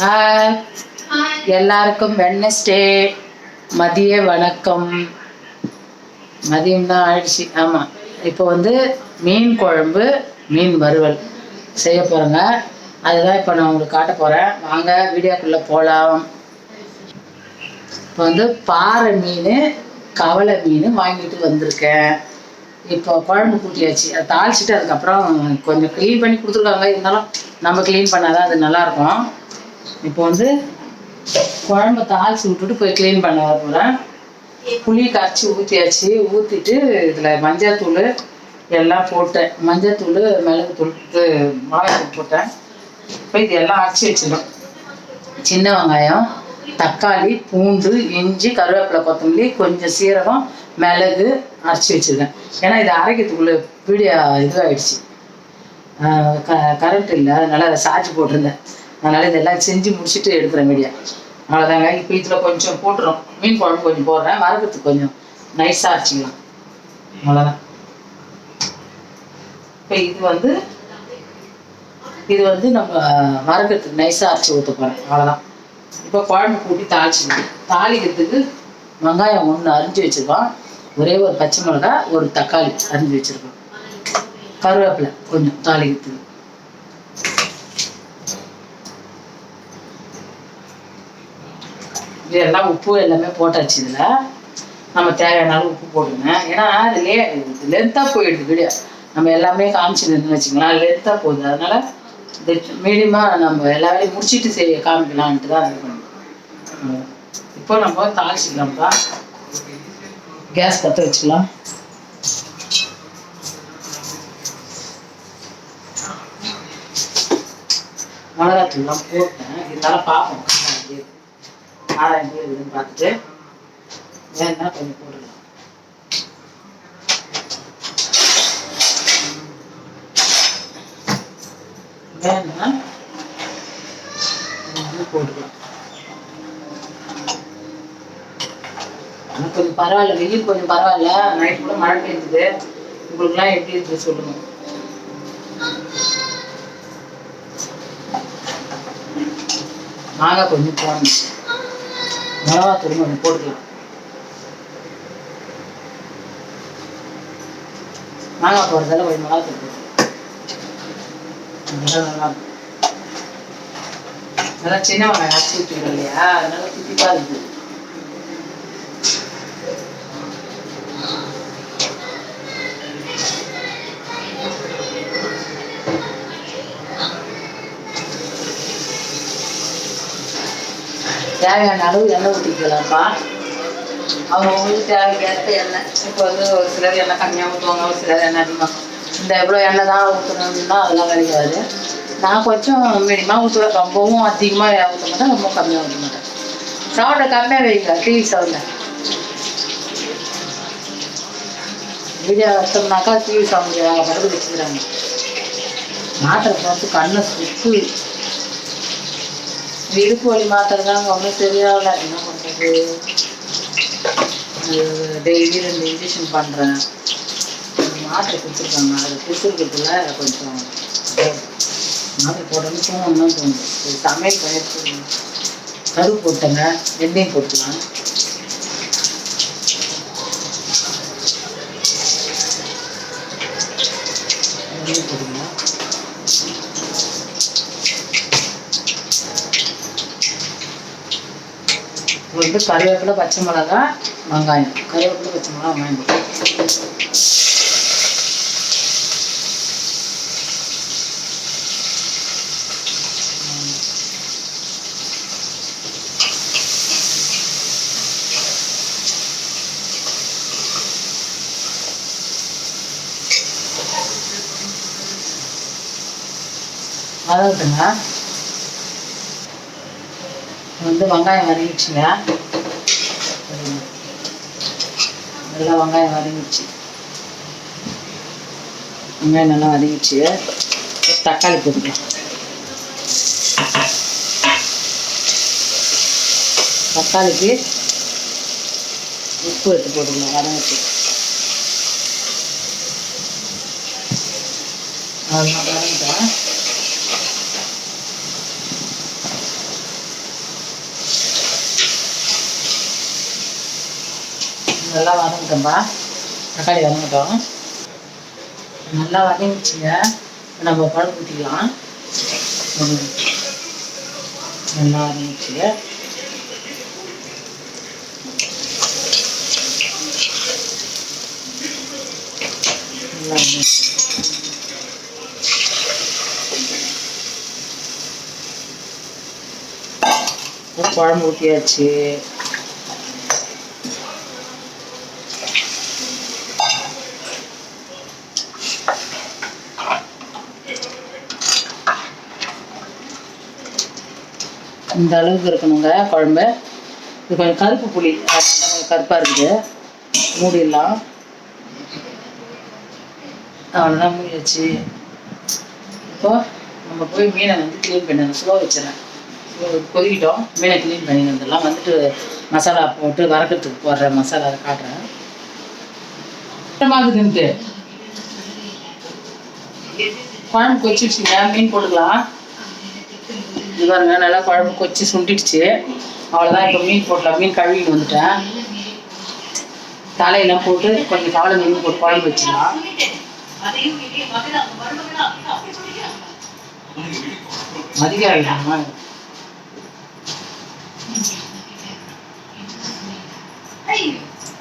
Hi, எல்லாருக்கும் Wednesday மதிய வணக்கம். மதியம் தான் ஆயிடுச்சு. ஆமாம், இப்போ வந்து மீன் குழம்பு, மீன் வறுவல் செய்ய போகிறேங்க. அதுதான் இப்போ நான் உங்களுக்கு காட்ட போகிறேன். வாங்க வீடியோக்குள்ளே போகலாம். இப்போ வந்து பாறை மீன், கவலை மீன் வாங்கிட்டு வந்திருக்கேன். இப்போ குழம்பு கூட்டியாச்சு, அதை தாளிச்சிட்டு அதுக்கப்புறம் கொஞ்சம் க்ளீன் பண்ணி கொடுத்துருக்காங்க. இருந்தாலும் நம்ம க்ளீன் பண்ணாதான் அது நல்லாயிருக்கும். இப்போ வந்து குழம்பு தாளிச்சு விட்டுட்டு போய் க்ளீன் பண்ண வர போகிறேன். புளி கரைச்சி ஊற்றியாச்சு. ஊற்றிட்டு இதில் மஞ்சள்தூள் எல்லாம் போட்டேன். மஞ்சள்தூள், மிளகுத்தூள், மிளகாத்தூள் போட்டேன். இப்போ இது எல்லாம் அரைச்சி வச்சிடும். சின்ன வெங்காயம், தக்காளி, பூண்டு, இஞ்சி, கருவேப்பிலை, கொத்தமல்லி, கொஞ்சம் சீரகம், மிளகு அரைச்சி வச்சுருக்கேன். ஏன்னா இது அரைக்கிறதுக்குள்ளே வீடியோ இதுவாகிடுச்சு, கரண்ட் இல்லை, அதனால் அதை சார்ஜ் போட்டிருந்தேன். அதனால் இதெல்லாம் செஞ்சு முடிச்சுட்டு எடுக்கிறேன் வீடியோ. அவ்வளோதாங்க. இப்போ இதில் கொஞ்சம் போட்டுரும். மீன் குழம்பு கொஞ்சம் போடுறேன், வறுக்கிறதுக்கு கொஞ்சம் நைஸாக அரைச்சிக்கலாம். அவ்வளோதான். இப்போ இது வந்து நம்ம வறுக்கிறதுக்கு நைஸாக அரைச்சி ஊற்ற போகிறேன். அவ்வளோதான். இப்போ குழம்பு கூட்டி தாளிச்சிக்கணும். தாளிக்கிறதுக்கு வெங்காயம் ஒன்று அரிஞ்சு வச்சுருக்கோம், ஒரே ஒரு பச்சை மிளகா, ஒரு தக்காளி அரிஞ்சு வச்சுருக்கோம், கருவேப்பிலை கொஞ்சம் தாளிக்கிறதுக்கு. இதெல்லாம் உப்பு எல்லாமே போட்டாச்சு. இதில் நம்ம தேவையான அளவு உப்பு போட்டுங்க. ஏன்னா அது லென்த்தாக போயிடுது வீடியோ. நம்ம எல்லாமே காமிச்சுன்னு வச்சுக்கலாம், லென்த்தாக போகுது. அதனால் இந்த மீடியமாக நம்ம எல்லா வேலையும் முடிச்சுட்டு காமிக்கலான்ட்டு தான் இது பண்ணுவோம். இப்போ நம்ம தாளிச்சிக்கலாம்ப்பா. கேஸ் பற்ற வச்சுக்கலாம். மிளகாத்தூள்லாம் போட்டேன். இருந்தாலும் பார்ப்போம் ஆராய்ச்சி இருக்குதுன்னு பார்த்துட்டு வேணுன்னா கொஞ்சம் போட்டுக்கலாம். வேணுன்னா போட்டுக்கலாம். ஆனால் கொஞ்சம் பரவாயில்ல, வெயில் கொஞ்சம் பரவாயில்ல. நைட் கூட மழை பெஞ்சுது. உங்களுக்குலாம் எப்படி இருக்குது சொல்லுங்க. மாங்காய் கொஞ்சம் போடணும், மிளகாத்தூள் கொஞ்சம் போட்டுக்கலாம். மாங்காய் போடுறதால கொஞ்சம் மிளகாத்தூள் போட்டு நல்லா இருக்கும். நல்லா சின்ன வெங்காயம் அரைச்சி விட்டுருக்கோம் இல்லையா, அதனால தித்திப்பாக இருக்குது. தேவையான அளவு எண்ணெய் ஊற்றிக்கலாம்ப்பா. அவங்களுக்கு தேவைக்கேற்ற எண்ணெய். இப்போ வந்து ஒரு சிலர் எண்ணெய் கம்மியாக ஊற்றுவாங்க, ஒரு சிலர் எண்ணெய் அதிகமாக. இந்த எவ்வளோ எண்ணெய் தான் ஊற்றணும்னா அதெல்லாம் கிடைக்காது. நான் கொஞ்சம் மீடியமாக ஊற்றுவேன். ரொம்பவும் அதிகமாக ஊற்ற மாட்டேன், ரொம்ப கம்மியாக ஊற்ற மாட்டேன். சவுண்டை கம்மியாக வைங்க, டிவி சவுண்டை. வீடியோ எடுத்தோம்னாக்கா டிவி சவுண்டு பக்கத்து வச்சுக்கிறாங்க. மாத்திரை பார்த்து கண்ணை சுற்று. இடுப்பு வலி மாத்திரை தாங்க, ஒன்றும் சரியாகல. என்ன பண்ணுறது, டெய்லி 2 இன்ஜெக்ஷன் பண்ணுறேன். மாத்திரை கொடுத்துருக்காங்க, அதை கொடுத்துருக்கிறதுல கொஞ்சம் மாத்திரை போட்டோன்னு தூங்கணும்னு தோணுது. சமையல் பண்ணிட்டு கருவு போட்டேங்க, வெந்தயம் போட்டுக்கலாம். வெந்தயம் போட்டுக்கலாம். வந்து கருவேப்பிலை, பச்சை மிளகா, வெங்காயம். கருவேப்பிலை, பச்சை மிளகா, வெங்காயம். வதக்குங்க. வந்து வெங்காயம் வதங்கிடுச்சுங்க. நல்லா வெங்காயம் வதங்கிடுச்சு. வெங்காயம் நல்லா வதங்கிடுச்சு. தக்காளி போட்டுக்கலாம். தக்காளிக்கு உப்பு எடுத்து போட்டுக்கலாம் வதங்கிட்டு. அதெல்லாம் வதங்கிட்டேன். நல்லா வதங்கிட்டோம்பா. தக்காளி வதங்கிட்டோம். நல்லா வதங்கிச்சுங்க. நம்ம குழம்பு ஊற்றிக்கலாம். நல்லா வதங்கிச்சு. நல்லா குழம்பு ஊற்றியாச்சு. இந்த அளவுக்கு இருக்கணுங்க குழம்பு. இது கொஞ்சம் கருப்பு புளி, கொஞ்சம் கருப்பாக இருக்குது. மூடிடலாம். அவ்வளோதான், மூடியாச்சு. இப்போ நம்ம போய் மீனை க்ளீன் பண்ணணும். ஸ்லோ வச்சுறேன். கொதிக்கிட்டோம். மீனை க்ளீன் பண்ணி வந்துடலாம். வந்துட்டு மசாலா போட்டு வதக்கிறதுக்கு போடுற மசாலா அதை காட்டுறேன். ஆகுதுன்ட்டு குழம்பு கொச்சிடுச்சுங்க. மீன் போட்டுக்கலாம். இது பாருங்க, நல்லா குழம்பு கொச்சி சுண்டிடுச்சு. அவ்வளோதான். இப்போ மீன் போட்டலாம். மீன் கழுவிட்டு வந்துட்டேன். தலையெல்லாம் போட்டு கொஞ்சம் கவலை மீன் போட்டு குழம்பு வச்சிடலாம். அதிகாரம்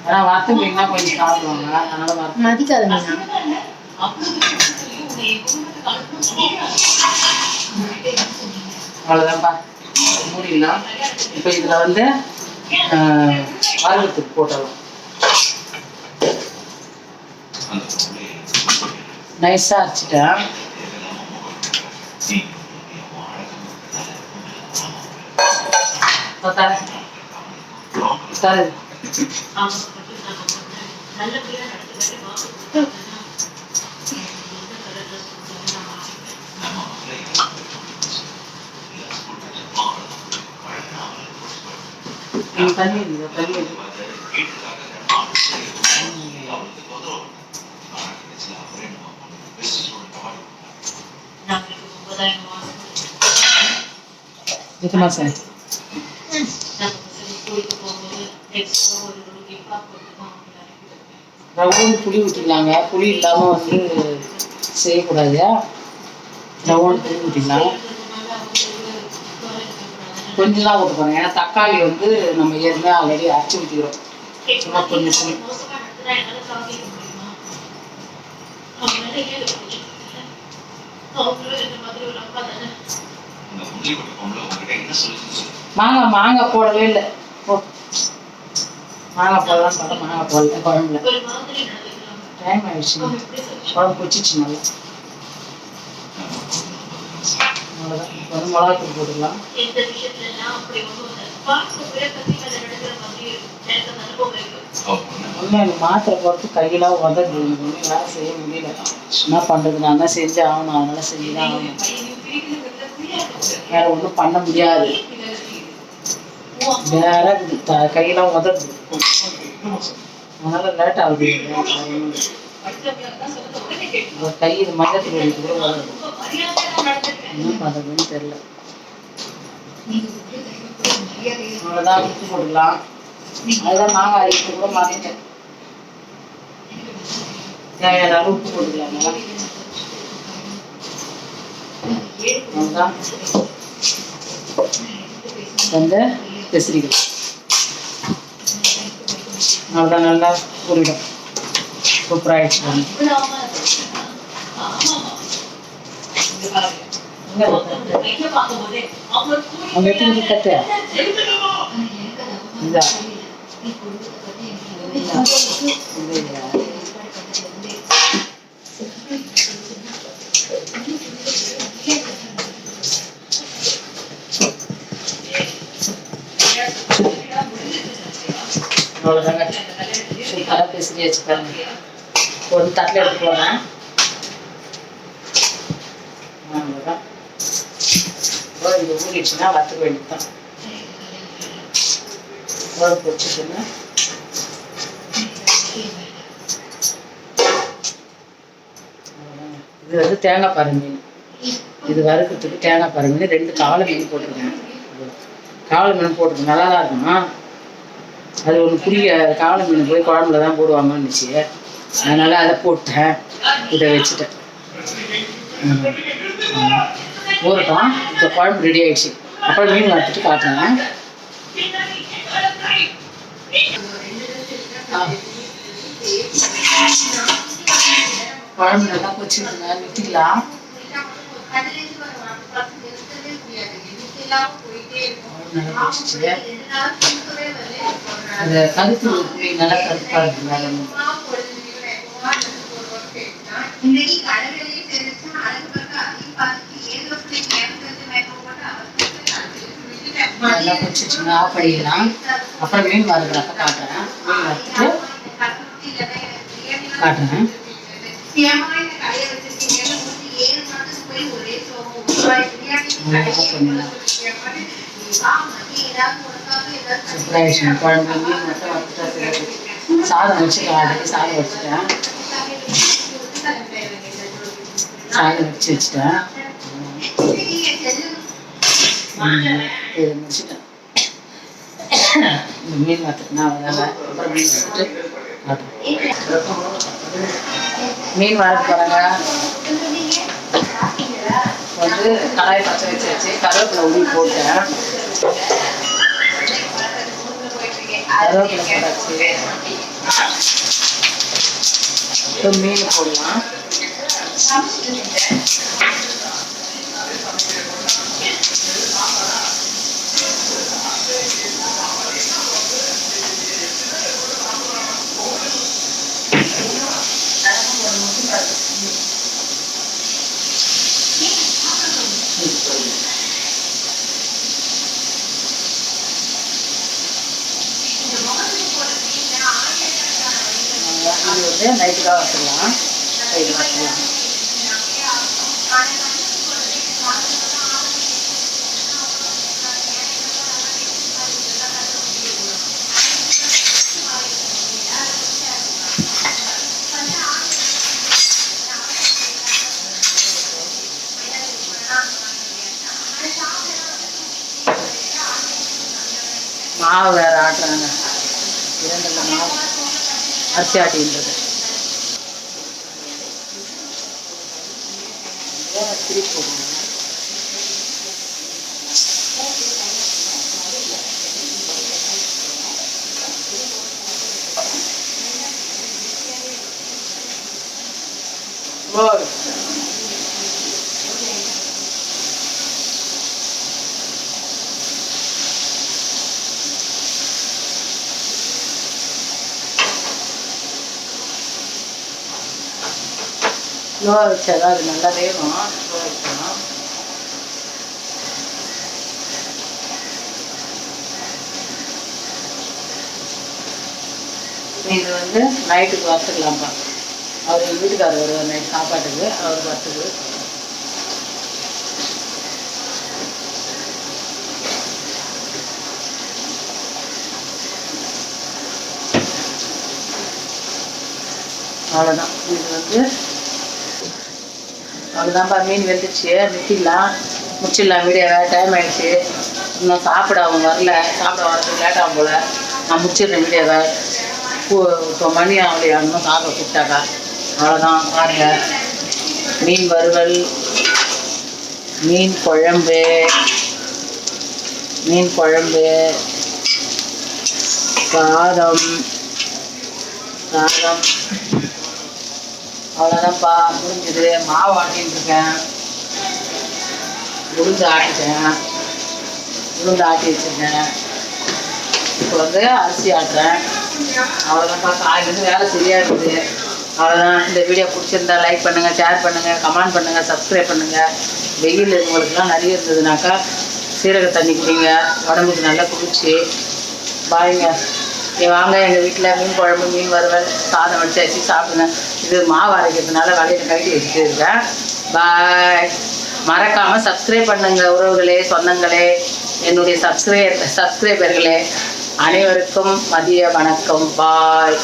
ஆனால் வறுத்த மீன்னா கொஞ்சம் சாப்பிடுவாங்க. அதனால மதிக்காத மீன். அவ்வளோதான்ப்பா, மூடிடலாம். இப்போ இதில் வந்து வறுவத்துக்கு போட்டலாம். நைஸாக அரைச்சிட்டேன். தண்ணி தண்ணி எத்தனை மாசம் ரவுண்டு புளி ஊற்றிக்கலாங்க. புளி இல்லாமல் வந்து செய்யக்கூடாது. ரவுண்டு புளி ஊற்றிக்கலாம். கொஞ்சம் தான் ஊற்ற போகிறோம். ஏன்னா தக்காளி வந்து நம்ம ஏற்கனவே ஆல்ரெடி அரைச்சி ஊற்றிக்கிறோம். சும்மா கொஞ்சம் புளி. மாங்காய் போடவே இல்லை. மாங்காய் போடலாம் பார்த்தா மாங்காய் போடல குழம்புல. டைம் ஆயிடுச்சு. குழம்பு பிடிச்சிச்சு நல்லா. அவ்வளோதான். இப்போ வந்து மிளகாத்தூள் போட்டுக்கலாம். ஒன்றும் எனக்கு மாத்திரை போகிறது கையெல்லாம் உதறது. ஒன்றும் வேலை செய்ய முடியல. என்ன பண்ணுறது? நான் தான் செஞ்சு ஆகணும். அதனால செஞ்சு தான் ஆகணும். வேற ஒன்றும் பண்ண முடியாது. வேற கையெல்லாம் உதறது. அதனால லேட் ஆகுது. கை இது மஞ்சள் வலிக்கு கூட உதறது. என்ன பண்ணுறதுன்னு தெரியல. அவ்வளோதான். உப்பு போட்டுக்கலாம். அதுதான் மாங்காய் அரைக்கிறது கூட மாறிட்டேன். தேவையான அளவு உப்பு போட்டுக்கலாங்க. அவ்வளோதான். வந்து பெசரிகள் அவ்வளோதான். நல்லா புரியும். சூப்பராகிடுச்சு. அவங்க எப்படி கட்டு இதா அவ்வளோதாங்க. சூப்பராக பெசரி வச்சுக்காங்க. ஒரு தட்டில் எடுத்து போகிறேன். அவ்வளோதான். இது ஊறிடுச்சுன்னா வறுத்துக்க வேண்டியதுதான். குழம்பு வச்சுக்கோங்க. இது வந்து தேங்காய் பாறை மீன். இது வறுக்கிறதுக்கு தேங்காய் பாறை மீன் 2 காவலை மீன் போட்டிருக்கேன். காவலை மீன் போட்டிருக்கேன். நல்லா தான் இருக்கும். அது ஒன்று பிடிக்க காவலை மீன் போய் குழம்புல தான் போடுவாங்கன்னுச்சு, அதனால் அதை போட்டேன். இதை வச்சுட்டேன். ஊறட்டும். இப்போ குழம்பு ரெடி ஆகிடுச்சு. அப்புறம் மீன் வறுத்துட்டு காட்டுறேன். குழம்பு நல்லா வச்சுருக்குங்க. நிறுத்திக்கலாம். நல்லா வச்சுச்சு. அந்த கருத்து நல்லா கருப்பாக இருக்குங்க. நல்லா பிடிச்சிச்சுங்க. ஆஃப் பண்ணிடலாம். அப்புறம் மீன் வறுக்கிறப்ப காட்டுறேன். மீன் வறுத்துட்டு காட்டுறேன். குழம்பு மீன் மட்டும் வறுத்துட்டு சாதம் வச்சுட்டேன். ஆல்ரெடி சாதம் வச்சுட்டேன். சாதம் வச்சுட்டேன். இது முடிச்சுட்டேன். இந்த மீன் வறுத்துட்டுனா அவ்வளோதாங்க. அப்புறம் மீன் வறுத்துட்டு மீன் வறுத்து போகிறாங்க. வந்து கடாய் பச்சை வச்சு கருவேப்பிலை உருவி போட்டேன். கருவேப்பிலை போட்டாச்சு. இப்போ மீன் போடலாம். இது வந்து நைட்டுக்காக வச்சுக்கலாம். இது வச்சுக்கலாம். மாவு வேறு ஆட்டுறாங்க. 2 மாவு அரிசி ஆட்டின்றது. திருப்பி போடுங்க. ஸ்லோ வச்சாதான் அது நல்லா வேகும். ஸ்லோ வைக்கணும். இது வந்து நைட்டுக்கு வறுத்துக்கலாம்ப்பா. அவர் எங்கள் வீட்டுக்காரர் வருவார் நைட் சாப்பாட்டுக்கு. அவர் வறுத்துக்கு அவ்வளோதான். இது வந்து அவ்வளோதான்ப்பா. மீன் வெந்துச்சு. நிறுத்திடலாம். முடிச்சிடலாம். வீடியோவை. டைம் ஆகிடுச்சு. இன்னும் சாப்பிட அவங்க வரல. சாப்பிட வரதுக்கு லேட்டாகும் போல். நான் முடிச்சிடுறேன் வீடியோவை. இப்போ மணி ஆகலையா? இன்னும் சாப்பிட கூப்பிட்டாக்கா. அவ்வளோதான். பாருங்கள். மீன் வறுவல், மீன் குழம்பு, சாதம் அவ்வளோதான்ப்பா. முடிஞ்சுது. மாவு ஆட்டின்னு இருக்கேன். உளுந்து ஆட்டி வச்சுருக்கேன். இப்போ வந்து அரிசி ஆட்டுறேன். அவ்வளோதான்ப்பா. காலையிலேருந்து வேலை சரியாக இருக்குது. அவ்வளோதான். இந்த வீடியோ பிடிச்சிருந்தா லைக் பண்ணுங்கள், ஷேர் பண்ணுங்கள், கமெண்ட் பண்ணுங்கள், சப்ஸ்கிரைப் பண்ணுங்கள். வெயில் உங்களுக்குலாம் நிறைய இருந்ததுனாக்கா சீரக தண்ணி குடிங்க. உடம்புக்கு நல்லா குளிர்ச்சி. பாய்ங்க. வாங்க எங்கள் வீட்டில் மீன் குழம்பு, மீன் வறுவல், சாதம் வச்சு சாப்பிடுங்க. இது மாவு அரைக்கிறதுனால வலையில் கட்டி வச்சுட்டு இருக்கேன். பாய். மறக்காமல் சப்ஸ்கிரைப் பண்ணுங்க உறவுகளே, சொந்தங்களே, என்னுடைய சப்ஸ்கிரைபர்களே. அனைவருக்கும் மதிய வணக்கம். பாய்.